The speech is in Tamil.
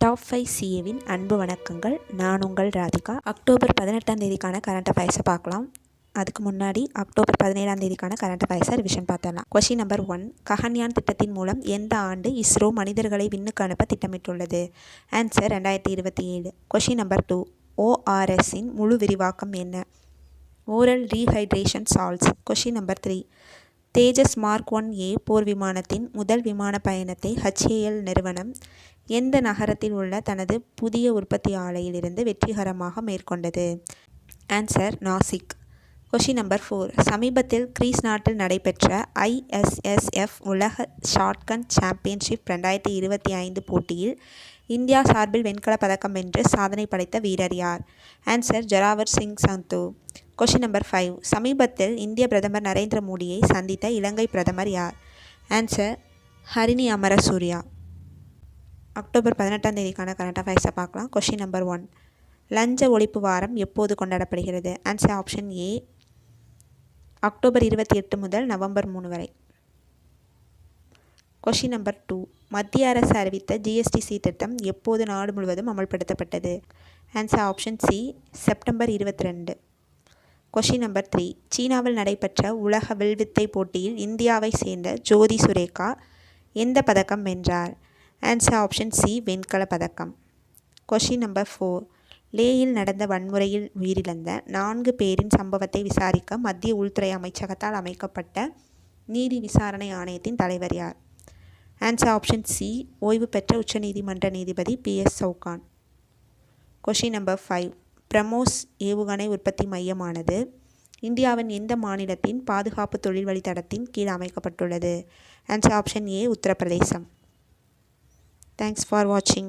டாப் 5 சிஏவின் அன்பு வணக்கங்கள். நான் உங்கள் ராதிகா. அக்டோபர் 18ஆம் தேதிக்கான கரண்ட் அஃபேர்ஸை பார்க்கலாம். அதுக்கு முன்னாடி அக்டோபர் 17ஆம் தேதிக்கான கரண்ட் அஃபேர்ஸை ரிவிஷன் பார்த்தலாம். கொஷின் நம்பர் 1, ககன்யான் திட்டத்தின் மூலம் எந்த ஆண்டு இஸ்ரோ மனிதர்களை விண்ணுக்கு அனுப்ப திட்டமிட்டுள்ளது? ஆன்சர் 2027. கொஷின் நம்பர் 2, ORSஇன் முழு விரிவாக்கம் என்ன? Oral rehydration salts. Question number 3, தேஜஸ் மார்க் 1A போர் விமானத்தின் முதல் விமான பயணத்தை HAL நிறுவனம் எந்த நகரத்தில் உள்ள தனது புதிய உற்பத்தி ஆலையிலிருந்து வெற்றிகரமாக மேற்கொண்டது? ஆன்சர் நாசிக். கொஷின் நம்பர் 4, சமீபத்தில் கிரீஸ் நாட்டில் நடைபெற்ற ISSF உலக ஷாட்கன் சாம்பியன்ஷிப் 2025 போட்டியில் இந்தியா சார்பில் வெண்கலப் பதக்கம் வென்று சாதனை படைத்த வீரர் யார்? Answer Zorawar Singh Sandhu. Question number 5, சமீபத்தில் இந்திய பிரதமர் நரேந்திர மோடியை சந்தித்த இலங்கை பிரதமர் யார்? ஆன்சர் ஹரிணி அமரசூரியா. அக்டோபர் 18ஆம் தேதிக்கான கரண்ட் அஃபேர்ஸை பார்க்கலாம். கொஷின் நம்பர் 1, லஞ்ச ஒழிப்பு வாரம் எப்போது கொண்டாடப்படுகிறது? ஆன்சர் ஆப்ஷன் ஏ, அக்டோபர் 28 முதல் நவம்பர் 3 வரை. கொஷின் நம்பர் 2, மத்திய அரசு அறிவித்த GST சீர்திருத்தம் எப்போது நாடு முழுவதும் அமல்படுத்தப்பட்டது? Answer option C, September 22. Question number 3, சீனாவில் நடைபெற்ற உலக வில்வித்தை போட்டியில் இந்தியாவை சேர்ந்த ஜோதி சுரேகா எந்த பதக்கம் வென்றார்? ஆன்சர் ஆப்ஷன் சி, வெண்கல பதக்கம். கொஷின் நம்பர் 4, லேயில் நடந்த வன்முறையில் உயிரிழந்த 4 பேரின் சம்பவத்தை விசாரிக்க மத்திய உள்துறை அமைச்சகத்தால் அமைக்கப்பட்ட நீதி விசாரணை ஆணையத்தின் தலைவர் யார்? ஆன்சர் ஆப்ஷன் சி, ஓய்வு பெற்ற உச்சநீதிமன்ற நீதிபதி PS Chauhan. Question number 5, BrahMos ஏவுகணை உற்பத்தி மையமானது இந்தியாவின் எந்த மாநிலத்தின் பாதுகாப்பு தொழில் வழித்தடத்தின் கீழ் அமைக்கப்பட்டுள்ளது? Answer option A, Uttar Pradesh. Thanks for watching.